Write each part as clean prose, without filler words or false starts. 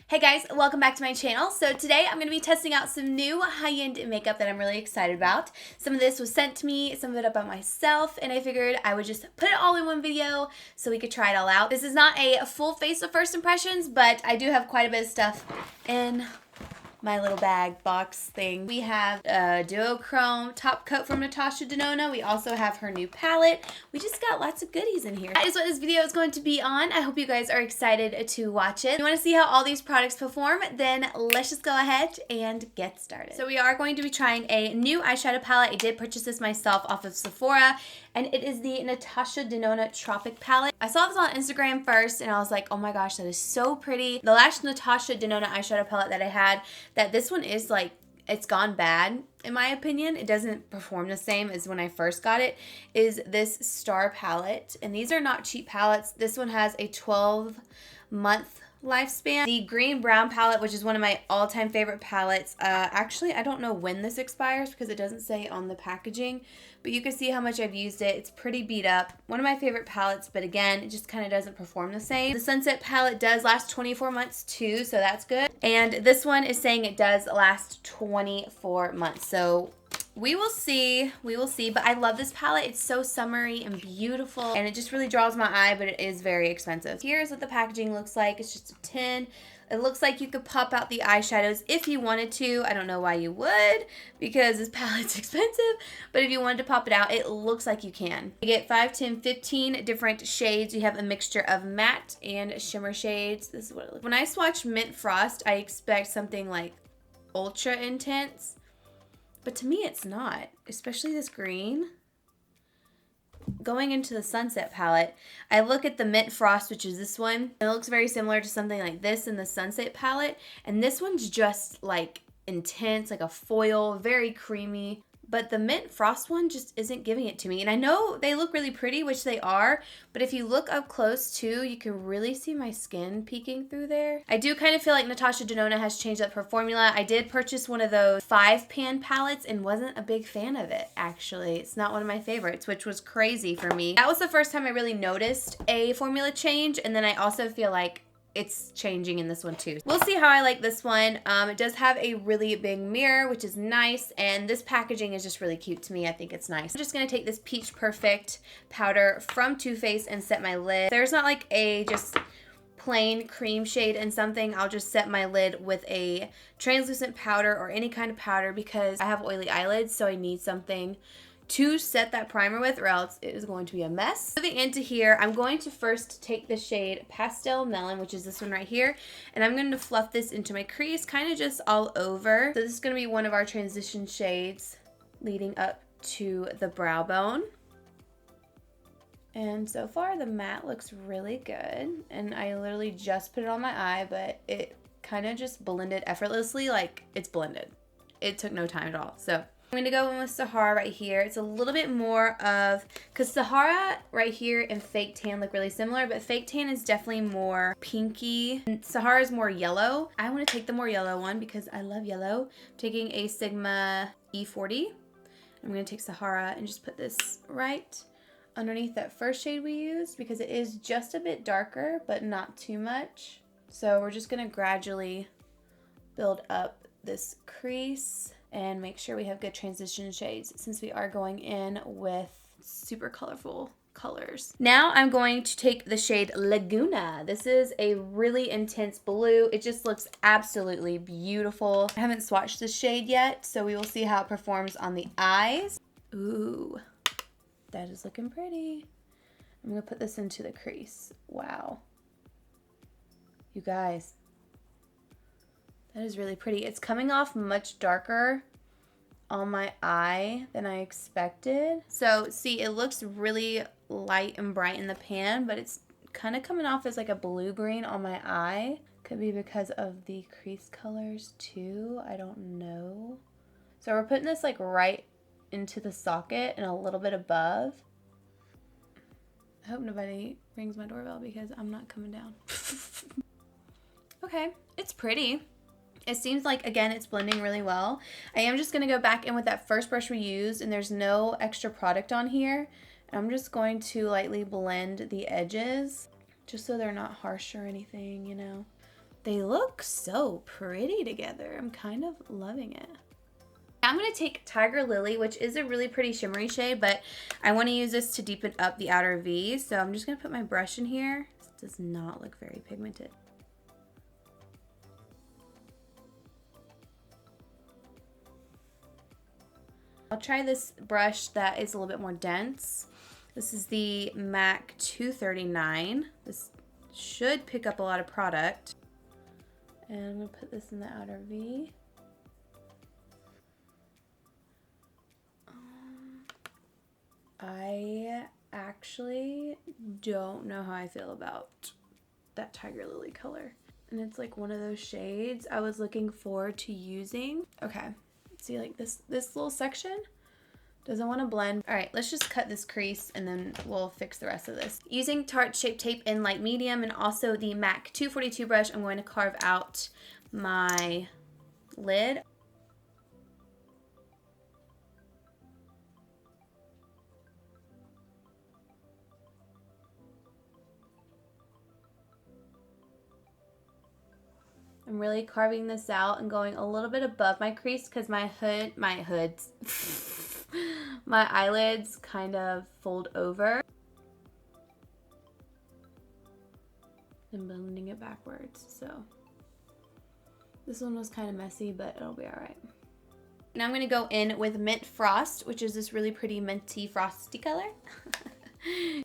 Hey guys, welcome back to my channel. So today I'm going to be testing out some new high-end makeup that I'm really excited about. Some of this was sent to me, some of it by myself, and I figured I would just put it all in one video so we could try it all out. This is not a full face of first impressions, but I do have quite a bit of stuff in my little bag box thing. We have a duochrome top coat from Natasha Danone. We also have her new palette. We just got lots of goodies in here. That is what this video is going to be on. I hope you guys are excited to watch it. If you want to see how all these products perform, then let's just go ahead and get started. So we are going to be trying a new eyeshadow palette. I did purchase this myself off of Sephora, and it is the Natasha Denona Tropic palette. I saw this on Instagram first, and I was like, oh my gosh, that is so pretty. The last Natasha Denona eyeshadow palette that I had, that this one is like, it's gone bad in my opinion. It doesn't perform the same as when I first got it, is this Star palette. And these are not cheap palettes. This one has a 12-month lifespan. The green brown palette, which is one of my all-time favorite palettes, actually I don't know when this expires because it doesn't say on the packaging, but you can see how much I've used it. It's pretty beat up. One of my favorite palettes, but again, it just kind of doesn't perform the same. The Sunset palette does last 24 months too, so that's good. And this one is saying it does last 24 months. So we will see, but I love this palette. It's so summery and beautiful, and it just really draws my eye, but it is very expensive. Here's what the packaging looks like. It's just a tin. It looks like you could pop out the eyeshadows if you wanted to. I don't know why you would, because this palette's expensive, but if you wanted to pop it out, it looks like you can. You get 5, 10, 15 different shades. You have a mixture of matte and shimmer shades. This is what it looks like. When I swatch Mint Frost, I expect something like ultra intense, but to me it's not, especially this green. Going into the Sunset palette, I look at the Mint Frost, which is this one, and it looks very similar to something like this in the Sunset palette, and this one's just like intense, like a foil, very creamy. But the Mint Frost one just isn't giving it to me. And I know they look really pretty, which they are, but if you look up close too, you can really see my skin peeking through there. I do kind of feel like Natasha Denona has changed up her formula. I did purchase one of those 5-pan palettes and wasn't a big fan of it, actually. It's not one of my favorites, which was crazy for me. That was the first time I really noticed a formula change, and then I also feel like it's changing in this one too. We'll see how I like this one. It does have a really big mirror, which is nice, and this packaging is just really cute to me. I think it's nice. I'm just gonna take this Peach Perfect powder from Too Faced and set my lid. There's not like a just plain cream shade and something. I'll just set my lid with a translucent powder or any kind of powder because I have oily eyelids, so I need something to set that primer with, or else it is going to be a mess. Moving into here, I'm going to first take the shade Pastel Melon, which is this one right here, and I'm going to fluff this into my crease, kind of just all over. So this is going to be one of our transition shades leading up to the brow bone. And so far the matte looks really good, and I literally just put it on my eye, but it kind of just blended effortlessly, like it's blended. It took no time at all. So I'm going to go in with Sahara right here. It's a little bit more of, because Sahara right here and Fake Tan look really similar, but Fake Tan is definitely more pinky, and Sahara is more yellow. I want to take the more yellow one because I love yellow. I'm taking a Sigma E40. I'm going to take Sahara and just put this right underneath that first shade we used because it is just a bit darker, but not too much. So we're just going to gradually build up this crease and make sure we have good transition shades since we are going in with super colorful colors. Now I'm going to take the shade Laguna. This is a really intense blue. It just looks absolutely beautiful. I haven't swatched this shade yet, so we will see how it performs on the eyes. Ooh, that is looking pretty. I'm gonna put this into the crease. Wow. You guys, that is really pretty. It's coming off much darker on my eye than I expected. So see, it looks really light and bright in the pan, but it's kind of coming off as like a blue-green on my eye. Could be because of the crease colors too. I don't know. So we're putting this like right into the socket and a little bit above. I hope nobody rings my doorbell because I'm not coming down. Okay, it's pretty. It seems like, again, it's blending really well. I am just going to go back in with that first brush we used, and there's no extra product on here. I'm just going to lightly blend the edges just so they're not harsh or anything, you know. They look so pretty together. I'm kind of loving it. I'm going to take Tiger Lily, which is a really pretty shimmery shade, but I want to use this to deepen up the outer V. So I'm just going to put my brush in here. This does not look very pigmented. I'll try this brush that is a little bit more dense. This is the MAC 239. This should pick up a lot of product. And I'm going to put this in the outer V. I actually don't know how I feel about that Tiger Lily color. And it's like one of those shades I was looking forward to using. Okay, see like this little section doesn't want to blend. All right, let's just cut this crease and then we'll fix the rest of this. Using Tarte Shape Tape in light medium and also the MAC 242 brush, I'm going to carve out my lid. I'm really carving this out and going a little bit above my crease because my eyelids kind of fold over. And blending it backwards, so. This one was kind of messy, but it'll be all right. Now I'm gonna go in with Mint Frost, which is this really pretty minty frosty color.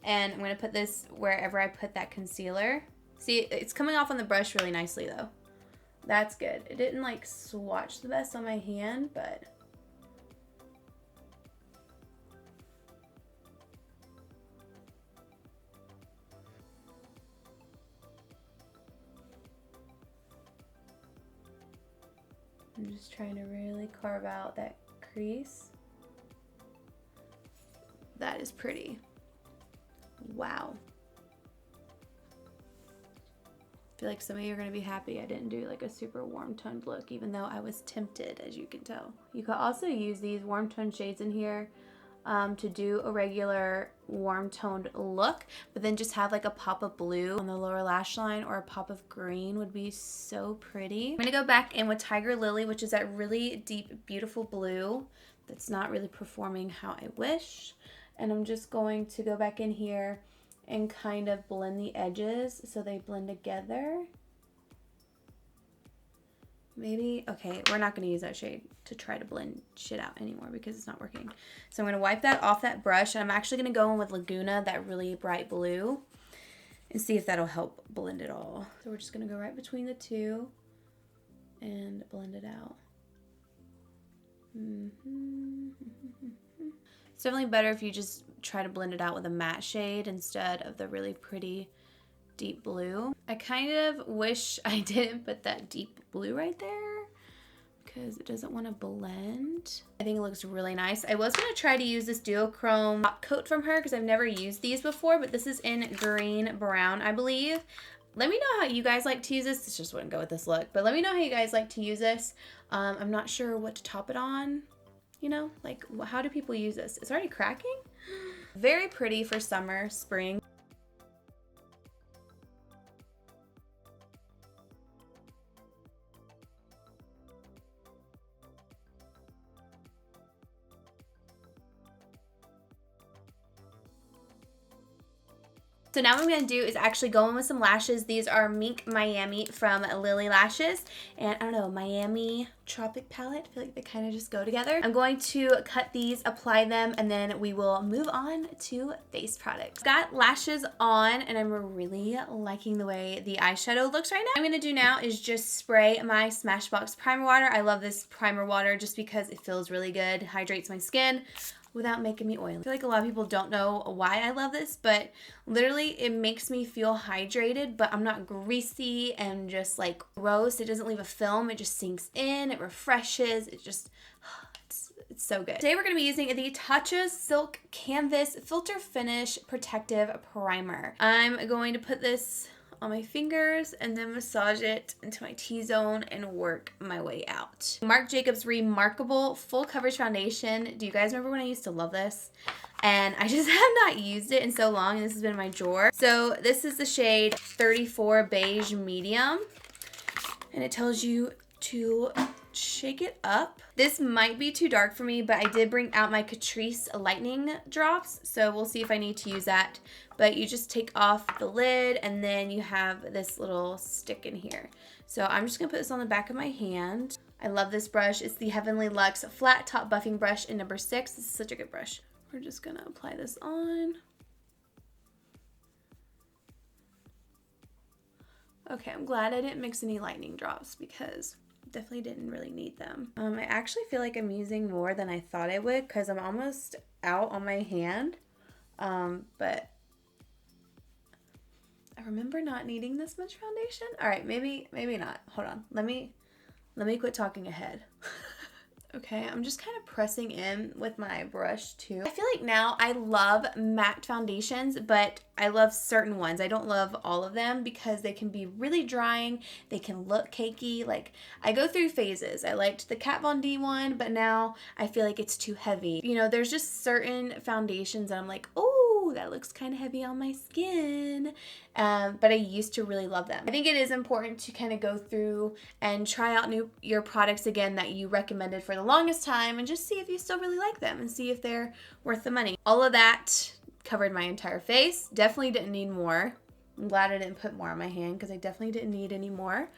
And I'm gonna put this wherever I put that concealer. See, it's coming off on the brush really nicely though. That's good. It didn't like swatch the best on my hand, but I'm just trying to really carve out that crease. That is pretty. Wow. I feel like some of you are going to be happy I didn't do like a super warm toned look, even though I was tempted, as you can tell. You could also use these warm toned shades in here to do a regular warm toned look, but then just have like a pop of blue on the lower lash line or a pop of green would be so pretty. I'm going to go back in with Tiger Lily, which is that really deep, beautiful blue that's not really performing how I wish. And I'm just going to go back in here and kind of blend the edges so they blend together. Maybe, okay, we're not gonna use that shade to try to blend shit out anymore because it's not working. So I'm gonna wipe that off that brush, and I'm actually gonna go in with Laguna, that really bright blue, and see if that'll help blend it all. So we're just gonna go right between the two and blend it out. It's definitely better if you just try to blend it out with a matte shade instead of the really pretty deep blue. I kind of wish I didn't put that deep blue right there because it doesn't want to blend. I think it looks really nice. I was going to try to use this duochrome top coat from her because I've never used these before, but this is in green brown, I believe. Let me know how you guys like to use this. This just wouldn't go with this look, but let me know how you guys like to use this. I'm not sure what to top it on. You know, like how do people use this? It's already cracking. Very pretty for summer, spring. So now what I'm going to do is actually go in with some lashes. These are Mink Miami from Lily Lashes. And I don't know, Miami Tropic palette. I feel like they kind of just go together. I'm going to cut these, apply them, and then we will move on to face products. Got lashes on, and I'm really liking the way the eyeshadow looks right now. What I'm going to do now is just spray my Smashbox primer water. I love this primer water just because it feels really good, hydrates my skin without making me oily. I feel like a lot of people don't know why I love this, but literally it makes me feel hydrated, but I'm not greasy and just like gross. It doesn't leave a film. It just sinks in. It refreshes. It just, it's so good. Today we're going to be using the Tatcha Silk Canvas Filter Finish Protective Primer. I'm going to put this on my fingers and then massage it into my T-zone and work my way out. Marc Jacobs Remarkable Full Coverage Foundation. Do you guys remember when I used to love this? And I just have not used it in so long, and this has been in my drawer. So this is the shade 34 Beige Medium. And it tells you to shake it up. This might be too dark for me, but I did bring out my Catrice lightning drops, so we'll see if I need to use that. But you just take off the lid, and then you have this little stick in here. So I'm just gonna put this on the back of my hand. I love this brush. It's the Heavenly Luxe Flat Top Buffing Brush in number 6. This is such a good brush. We're just gonna apply this on. Okay, I'm glad I didn't mix any lightning drops because definitely didn't really need them. I actually feel like I'm using more than I thought I would because I'm almost out on my hand. But I remember not needing this much foundation. All right, maybe not. Hold on. Let me quit talking ahead. Okay, I'm just kind of pressing in with my brush too. I feel like now I love matte foundations, but I love certain ones. I don't love all of them because they can be really drying. They can look cakey. Like, I go through phases. I liked the Kat Von D one, but now I feel like it's too heavy. You know, there's just certain foundations that I'm like, oh, that looks kind of heavy on my skin. But I used to really love them. I think it is important to kind of go through and try out your products again that you recommended for the longest time and just see if you still really like them and see if they're worth the money. All of that covered my entire face. Definitely didn't need more. I'm glad I didn't put more on my hand because I definitely didn't need any more.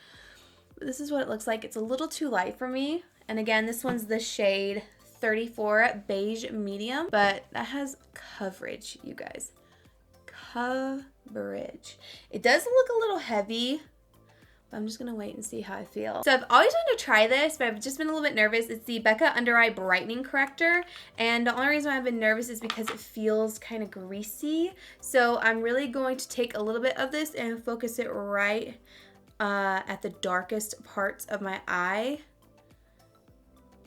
But this is what it looks like. It's a little too light for me. And again, this one's the shade 34 Beige Medium, but that has coverage, you guys. Coverage. It does look a little heavy, but I'm just gonna wait and see how I feel. So I've always wanted to try this, but I've just been a little bit nervous. It's the Becca Under Eye Brightening Corrector, and the only reason why I've been nervous is because it feels kind of greasy. So I'm really going to take a little bit of this and focus it right at the darkest parts of my eye.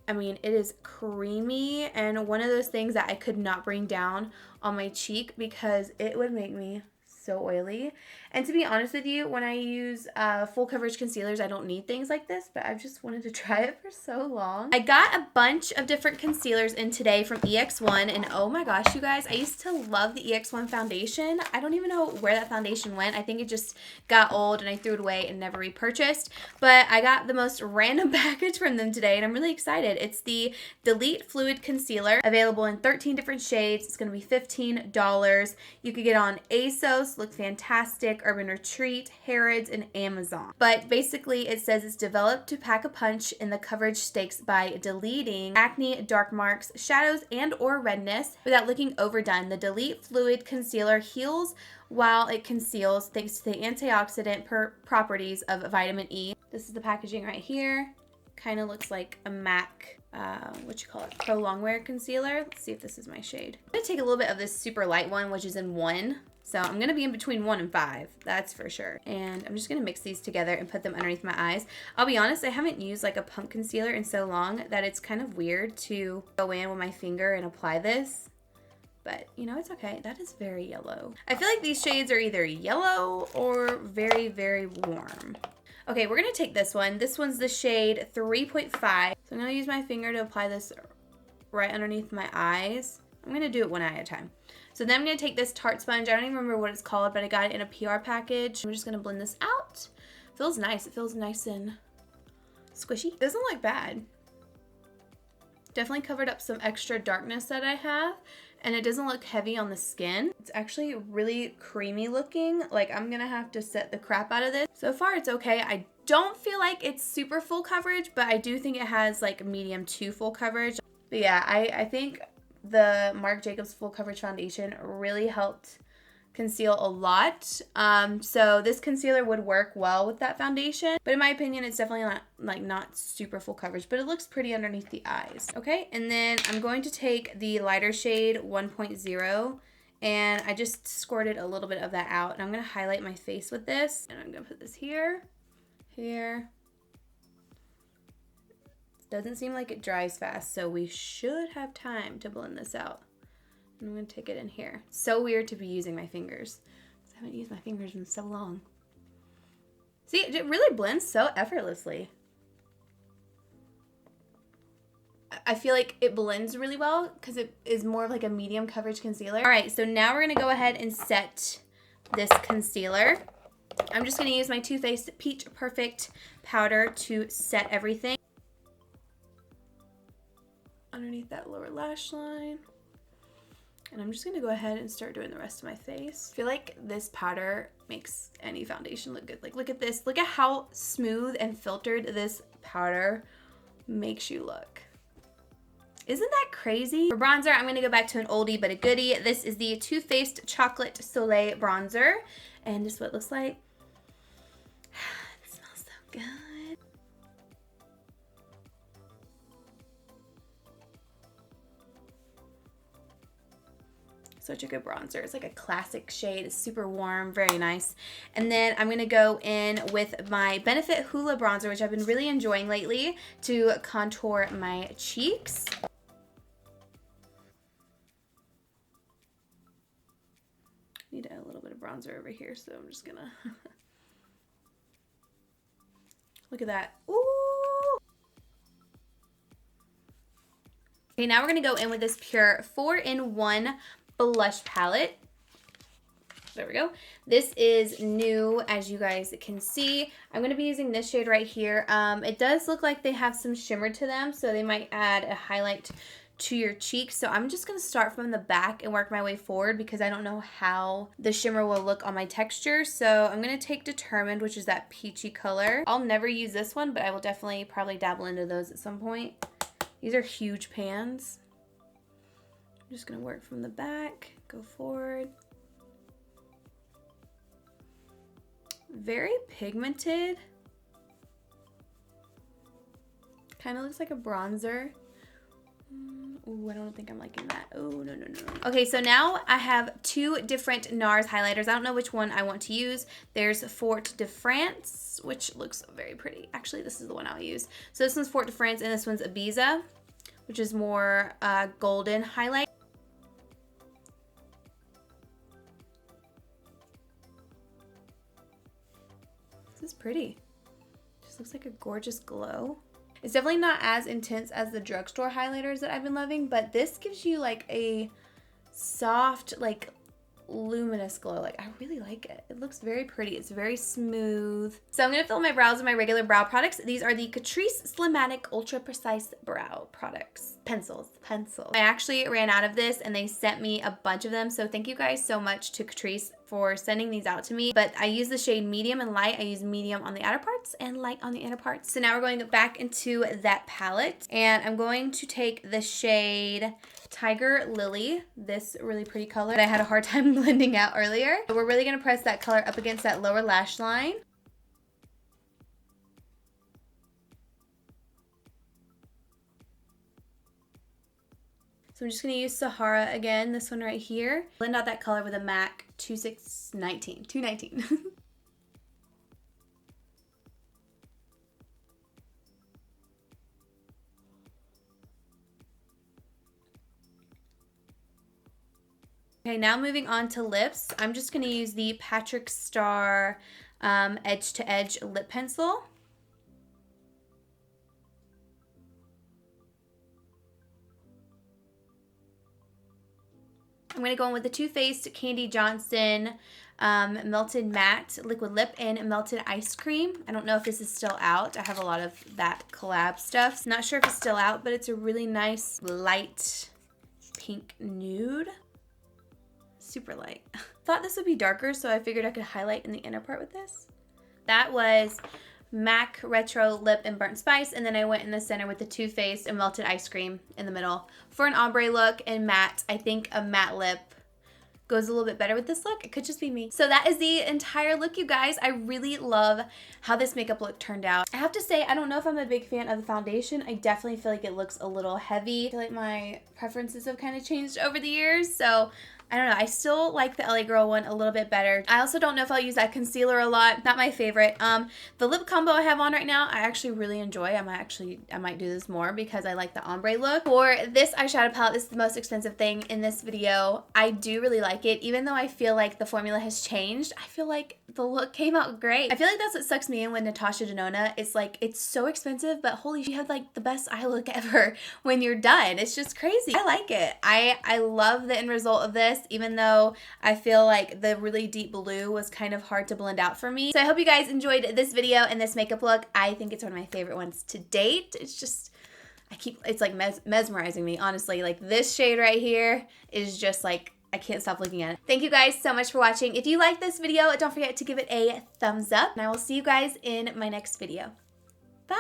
I mean, it is creamy and one of those things that I could not bring down on my cheek because it would make me so oily. And to be honest with you, when I use full coverage concealers, I don't need things like this, but I've just wanted to try it for so long. I got a bunch of different concealers in today from EX1, and oh my gosh, you guys, I used to love the EX1 foundation. I don't even know where that foundation went. I think it just got old and I threw it away and never repurchased, but I got the most random package from them today and I'm really excited. It's the Delete Fluid Concealer, available in 13 different shades. It's gonna be $15. You could get on ASOS, look fantastic, Urban Retreat, Harrods, and Amazon. But basically it says it's developed to pack a punch in the coverage stakes by deleting acne, dark marks, shadows, and or redness without looking overdone. The Delete Fluid Concealer heals while it conceals thanks to the antioxidant properties of vitamin E. This is the packaging right here. Kind of looks like a MAC Pro Longwear concealer. Let's see if this is my shade. I'm gonna take a little bit of this super light one, which is in 1. So I'm gonna be in between 1 and 5, that's for sure. And I'm just gonna mix these together and put them underneath my eyes. I'll be honest, I haven't used like a pump concealer in so long that it's kind of weird to go in with my finger and apply this. But you know, it's okay. That is very yellow. I feel like these shades are either yellow or very, very warm. Okay, we're gonna take this one. This one's the shade 3.5. So I'm gonna use my finger to apply this right underneath my eyes. I'm gonna do it one eye at a time. So then I'm gonna take this Tarte sponge. I don't even remember what it's called, but I got it in a PR package. I'm just gonna blend this out. Feels nice. It feels nice and squishy. Doesn't look bad. Definitely covered up some extra darkness that I have, and it doesn't look heavy on the skin. It's actually really creamy looking. Like, I'm gonna have to set the crap out of this. So far it's okay. I don't feel like it's super full coverage, but I do think it has like medium to full coverage. But yeah, I think the Marc Jacobs Full Coverage Foundation really helped conceal a lot. So this concealer would work well with that foundation, but in my opinion, it's definitely not super full coverage, but it looks pretty underneath the eyes. Okay, and then I'm going to take the lighter shade 1.0, and I just squirted a little bit of that out, and I'm gonna highlight my face with this, and I'm gonna put this here. Doesn't seem like it dries fast, so we should have time to blend this out. And I'm gonna take it in here. So weird to be using my fingers. I haven't used my fingers in so long. See, it really blends so effortlessly. I feel like it blends really well because it is more of like a medium coverage concealer. All right, so now we're gonna go ahead and set this concealer. I'm just gonna use my Too Faced Peach Perfect powder to set everything underneath that lower lash line. And I'm just going to go ahead and start doing the rest of my face. I feel like this powder makes any foundation look good. Like, look at this. Look at how smooth and filtered this powder makes you look. Isn't that crazy? For bronzer, I'm going to go back to an oldie but a goodie. This is the Too Faced Chocolate Soleil Bronzer. And this is what it looks like. It smells so good. Such a good bronzer. It's like a classic shade. It's super warm, very nice. And then I'm going to go in with my Benefit Hoola bronzer, which I've been really enjoying lately, to contour my cheeks. Need a little bit of bronzer over here, so I'm just gonna look at that. Ooh! Okay, now we're gonna go in with this Pure 4-in-1 blush palette. There we go. This is new, as you guys can see. I'm going to be using this shade right here. It does look like they have some shimmer to them, so they might add a highlight to your cheeks. So I'm just going to start from the back and work my way forward because I don't know how the shimmer will look on my texture. So I'm going to take Determined, which is that peachy color. I'll never use this one, but I will definitely probably dabble into those at some point. These are huge pans. I'm just going to work from the back, go forward. Very pigmented. Kind of looks like a bronzer. Ooh, I don't think I'm liking that. Oh, no, no, no. Okay, so now I have two different Nars highlighters. I don't know which one I want to use. There's Fort de France, which looks very pretty. Actually, this is the one I'll use. So this one's Fort de France, and this one's Ibiza, which is more golden highlight. This is pretty. Just looks like a gorgeous glow. It's definitely not as intense as the drugstore highlighters that I've been loving, but this gives you like a soft, like luminous glow. Like, I really like it. It looks very pretty. It's very smooth. So I'm going to fill my brows with my regular brow products. These are the Catrice Slimmatic Ultra Precise Brow Products. Pencils. I actually ran out of this and they sent me a bunch of them. So thank you guys so much to Catrice for sending these out to me. But I use the shade medium and light. I use medium on the outer parts and light on the inner parts. So now we're going back into that palette and I'm going to take the shade Tiger Lily, this really pretty color that I had a hard time blending out earlier. So we're really going to press that color up against that lower lash line. So I'm just going to use Sahara again, this one right here. Blend out that color with a MAC 219. Okay, now moving on to lips. I'm just going to use the Patrick Star Edge to Edge lip pencil. I'm going to go in with the Too Faced Candy Johnson Melted Matte Liquid Lip and Melted Ice Cream. I don't know if this is still out. I have a lot of that collab stuff. Not sure if it's still out, but it's a really nice light pink nude. Super light. Thought this would be darker, so I figured I could highlight in the inner part with this. That was MAC Retro Lip and Burnt Spice, and then I went in the center with the Too Faced and Melted Ice Cream in the middle. For an ombre look and matte, I think a matte lip goes a little bit better with this look. It could just be me. So that is the entire look, you guys. I really love how this makeup look turned out. I have to say, I don't know if I'm a big fan of the foundation. I definitely feel like it looks a little heavy. I feel like my preferences have kind of changed over the years, so I don't know. I still like the LA Girl one a little bit better. I also don't know if I'll use that concealer a lot. Not my favorite. The lip combo I have on right now, I actually really enjoy. I might do this more because I like the ombre look. For this eyeshadow palette, this is the most expensive thing in this video. I do really like it. Even though I feel like the formula has changed, I feel like the look came out great. I feel like that's what sucks me in with Natasha Denona. It's like, it's so expensive, but holy, you have like the best eye look ever when you're done. It's just crazy. I like it. I love the end result of this. even though I feel like the really deep blue was kind of hard to blend out for me. So I hope you guys enjoyed this video and this makeup look. I think it's one of my favorite ones to date. It's just, it's like mesmerizing me, honestly. Like this shade right here is just like, I can't stop looking at it. Thank you guys so much for watching. If you like this video, don't forget to give it a thumbs up, and I will see you guys in my next video. Bye!